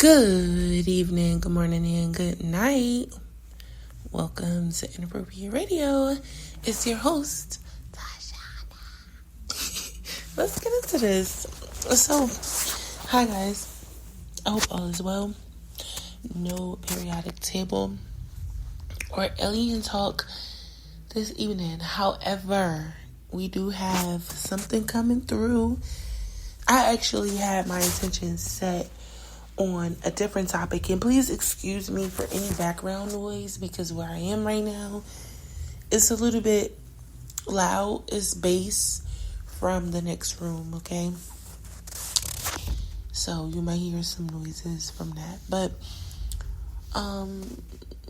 Good evening, good morning, and good night. Welcome to Inappropriate Radio. It's your host, Tashana. Let's get into this. So, hi guys. I hope all is well. No periodic table or alien talk this evening. However, we do have something coming through. I actually had my intentions set on a different topic, and please excuse me for any background noise because where I am right now, it's a little bit loud. It's bass from the next room, okay? So you might hear some noises from that, but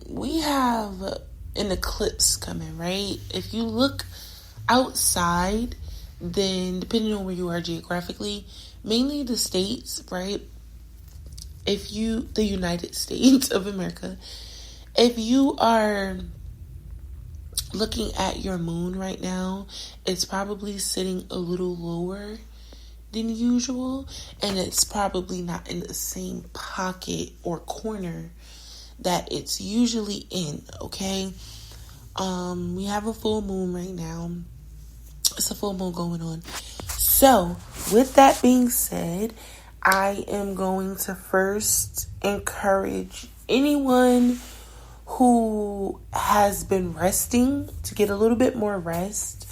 we have an eclipse coming, right? If you look outside, then depending on where you are geographically, mainly the States, right? The United States of America, if you are looking at your moon right now, it's probably sitting a little lower than usual, and it's probably not in the same pocket or corner that it's usually in, okay? We have a full moon right now. It's a full moon going on. So, with that being said, I am going to first encourage anyone who has been resting to get a little bit more rest,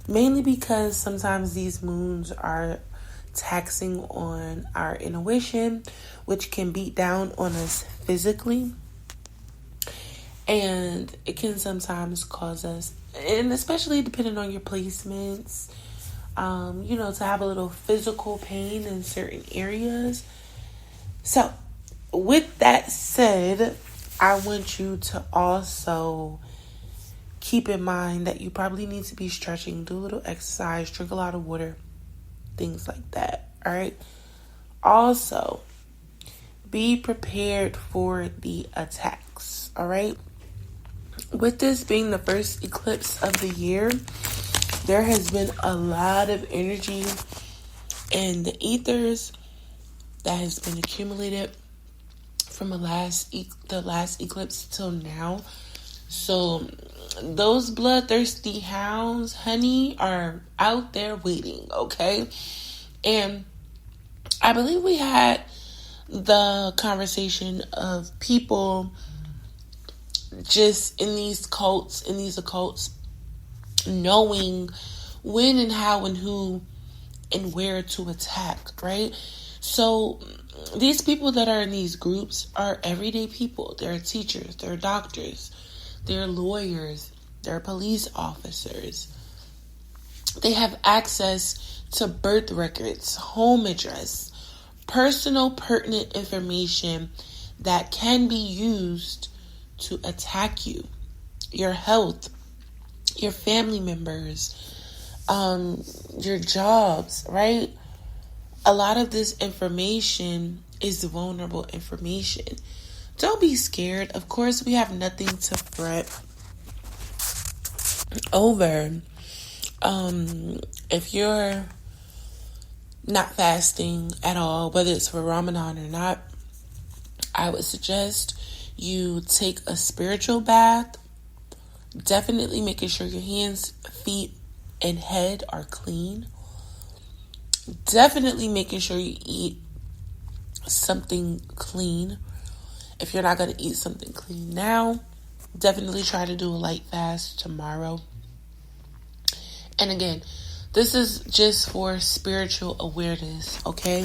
mainly because sometimes these moons are taxing on our intuition, which can beat down on us physically, and it can sometimes cause us, and especially depending on your placements, to have a little physical pain in certain areas. So, with that said, I want you to also keep in mind that you probably need to be stretching, do a little exercise, drink a lot of water, things like that, all right? Also, be prepared for the attacks, all right? With this being the first eclipse of the year, there has been a lot of energy in the ethers that has been accumulated from the last eclipse till now. So those bloodthirsty hounds, honey, are out there waiting, okay? And I believe we had the conversation of people just in these occults, knowing when and how and who and where to attack, right? So these people that are in these groups are everyday people. They're teachers, they're doctors, they're lawyers, they're police officers. They have access to birth records, home address, personal pertinent information that can be used to attack you, your health, your family members, your jobs, right? A lot of this information is vulnerable information. Don't be scared. Of course, we have nothing to fret over. If you're not fasting at all, whether it's for Ramadan or not, I would suggest you take a spiritual bath. Definitely making sure your hands, feet, and head are clean. Definitely making sure you eat something clean. If you're not going to eat something clean now, definitely try to do a light fast tomorrow. And again, this is just for spiritual awareness, okay?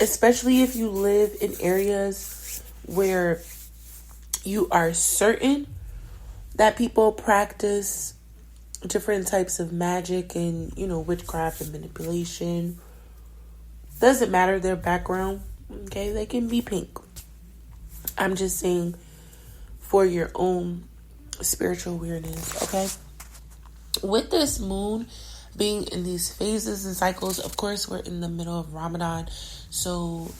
Especially if you live in areas where you are certain that people practice different types of magic and, witchcraft and manipulation. Doesn't matter their background, okay? They can be pink. I'm just saying for your own spiritual awareness, okay? With this moon being in these phases and cycles, of course, we're in the middle of Ramadan. So,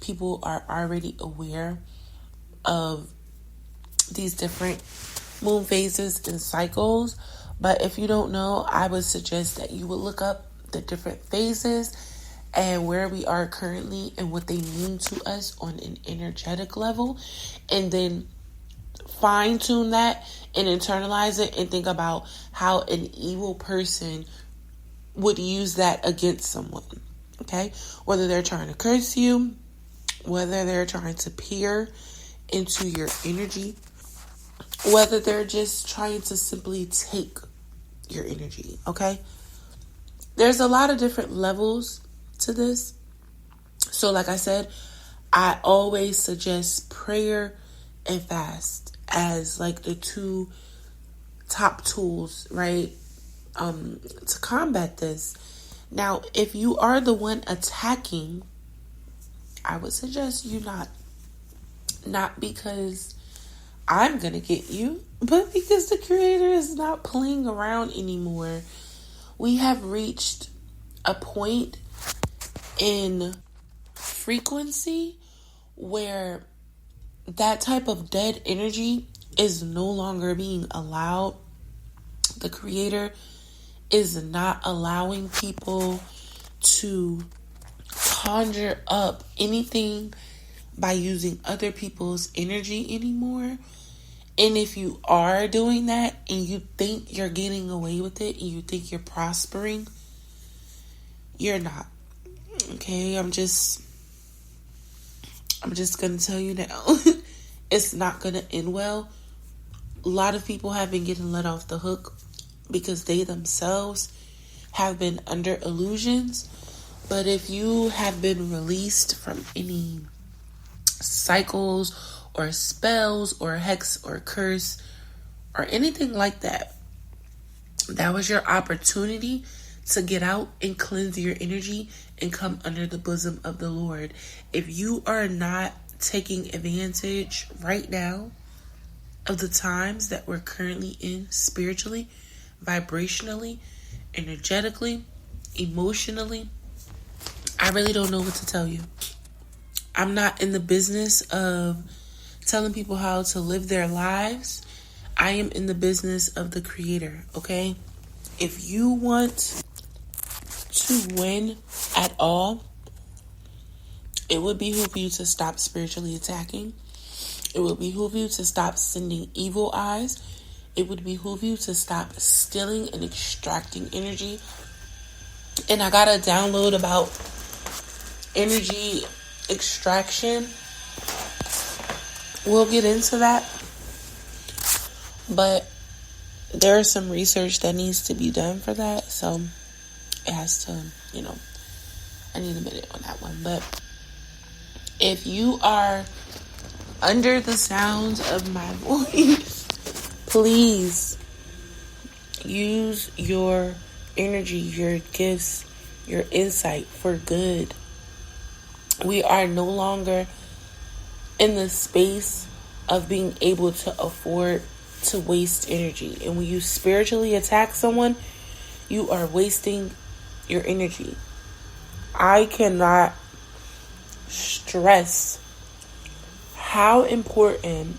people are already aware of these different moon phases and cycles. But if you don't know, I would suggest that you would look up the different phases and where we are currently and what they mean to us on an energetic level, and then fine tune that and internalize it and think about how an evil person would use that against someone. Okay? Whether they're trying to curse you, whether they're trying to peer into your energy, whether they're just trying to simply take your energy. Okay? There's a lot of different levels to this. So like I said, I always suggest prayer and fast as like the two top tools, right? To combat this. Now, if you are the one attacking, I would suggest you not because I'm gonna get you, but because the Creator is not playing around anymore. We have reached a point in frequency where that type of dead energy is no longer being allowed. The Creator is not allowing people to conjure up anything by using other people's energy anymore. And if you are doing that and you think you're getting away with it and you think you're prospering, you're not. Okay, I'm just gonna tell you now. It's not gonna end well. A lot of people have been getting let off the hook because they themselves have been under illusions. But if you have been released from any cycles or spells or hex or curse or anything like that, that was your opportunity to get out and cleanse your energy and come under the bosom of the Lord. If you are not taking advantage right now of the times that we're currently in spiritually, vibrationally, energetically, emotionally, I really don't know what to tell you. I'm not in the business of telling people how to live their lives. I am in the business of the Creator, okay? If you want to win at all, it would behoove you to stop spiritually attacking. It would behoove you to stop sending evil eyes. It would behoove you to stop stealing and extracting energy. And I got a download about energy extraction. We'll get into that. But there is some research that needs to be done for that. So it has to, I need a minute on that one. But if you are under the sound of my voice, please use your energy, your gifts, your insight for good. We are no longer in the space of being able to afford to waste energy. And when you spiritually attack someone, you are wasting your energy. I cannot stress how important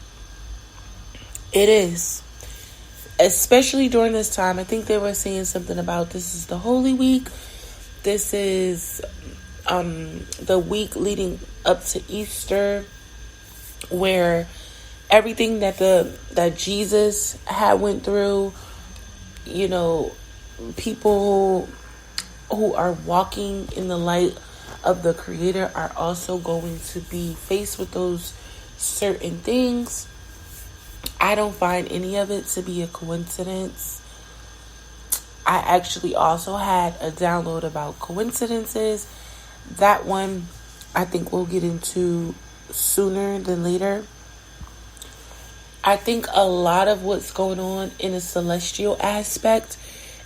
it is, especially during this time. I think they were saying something about this is the Holy Week. This is the week leading up to Easter, where everything that Jesus had went through, people who are walking in the light of the Creator are also going to be faced with those certain things. I don't find any of it to be a coincidence. I actually also had a download about coincidences. That one I think we'll get into sooner than later. I think a lot of what's going on in a celestial aspect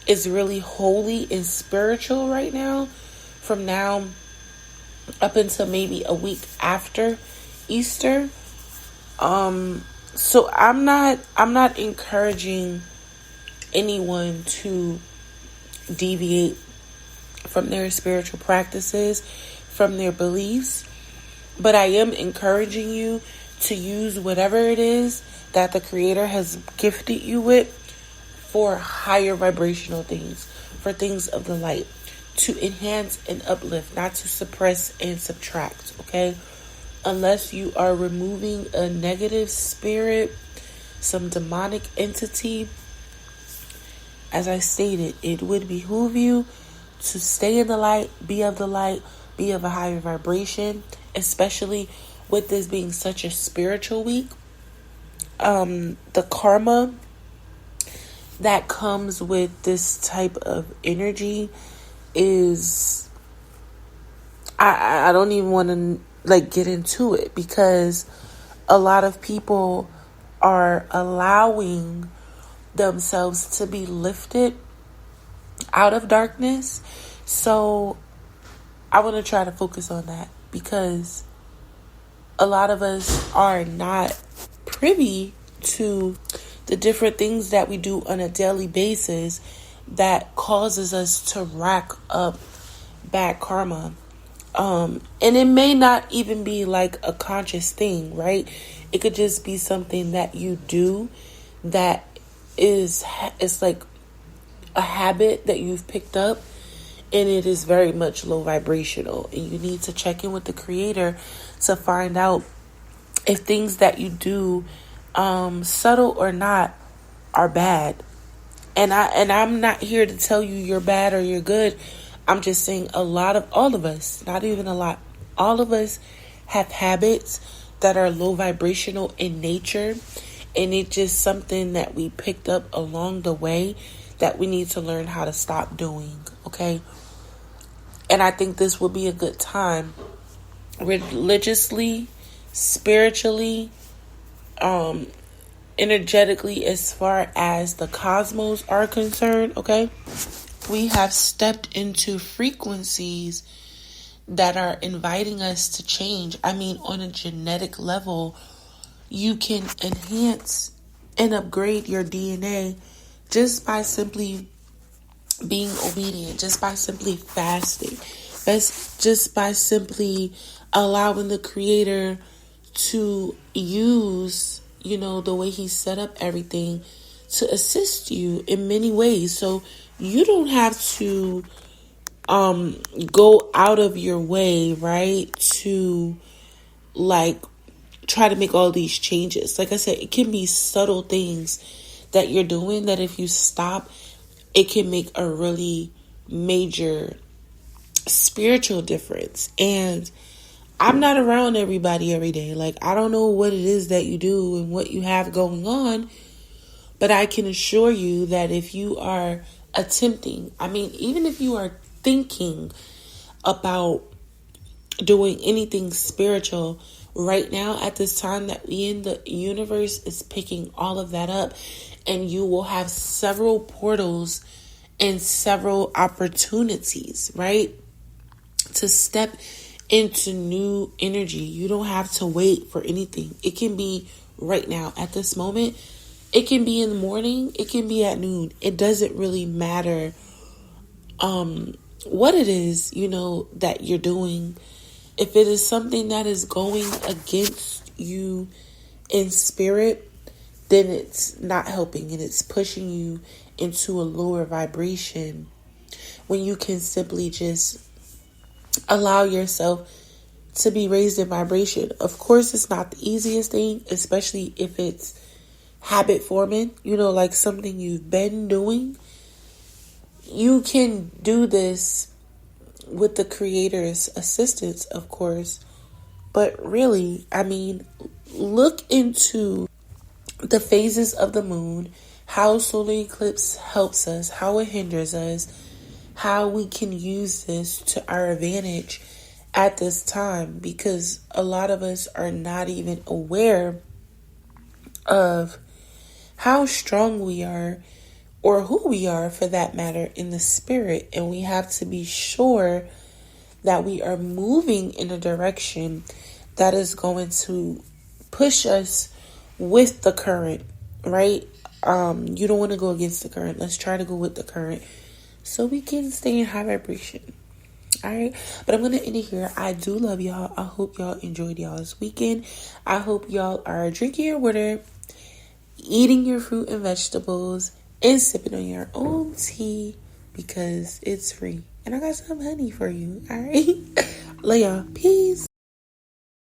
is really holy and spiritual right now, from now up until maybe a week after Easter. So I'm not encouraging anyone to deviate from their spiritual practices, from their beliefs, but I am encouraging you to use whatever it is that the Creator has gifted you with for higher vibrational things, for things of the light. to enhance and uplift, not to suppress and subtract, okay? Unless you are removing a negative spirit, some demonic entity, as I stated, it would behoove you to stay in the light, be of the light, be of a higher vibration, especially with this being such a spiritual week. The karma that comes with this type of energy is, I don't even want to get into it, because a lot of people are allowing themselves to be lifted out of darkness. So I want to try to focus on that, because a lot of us are not privy to the different things that we do on a daily basis that causes us to rack up bad karma. And it may not even be like a conscious thing, right? It could just be something that you do that it's like a habit that you've picked up, and it is very much low vibrational. And you need to check in with the Creator to find out if things that you do, subtle or not, are bad. And I'm not here to tell you you're bad or you're good. I'm just saying all of us, not even a lot, all of us have habits that are low vibrational in nature. And it's just something that we picked up along the way that we need to learn how to stop doing, okay? And I think this will be a good time, religiously, spiritually, energetically, as far as the cosmos are concerned, okay? We have stepped into frequencies that are inviting us to change. I mean, on a genetic level, you can enhance and upgrade your DNA just by simply being obedient, just by simply fasting, just by simply allowing the Creator to use, the way He set up everything to assist you in many ways. So you don't have to go out of your way, right, to try to make all these changes. Like I said, it can be subtle things that you're doing that if you stop, it can make a really major spiritual difference. And I'm not around everybody every day. I don't know what it is that you do and what you have going on, but I can assure you that if you are attempting, even if you are thinking about doing anything spiritual right now, at this time that we in, the universe is picking all of that up, and you will have several portals and several opportunities, right, to step into new energy. You don't have to wait for anything. It can be right now at this moment. It can be in the morning. It can be at noon. It doesn't really matter what it is, that you're doing. If it is something that is going against you in spirit, then it's not helping and it's pushing you into a lower vibration, when you can simply just allow yourself to be raised in vibration. Of course, it's not the easiest thing, especially if it's habit forming, like something you've been doing. You can do this with the Creator's assistance, of course. But really, look into the phases of the moon, how solar eclipse helps us, how it hinders us, how we can use this to our advantage at this time, because a lot of us are not even aware of how strong we are, or who we are for that matter, in the spirit. And we have to be sure that we are moving in a direction that is going to push us with the current, right? You don't want to go against the current. Let's try to go with the current so we can stay in high vibration. All right, but I'm going to end it here. I do love y'all. I hope y'all enjoyed y'all's weekend. I hope y'all are drinking your water, eating your fruit and vegetables, and sipping on your own tea, because it's free. and I got some honey for you. All right. Love y'all. Peace.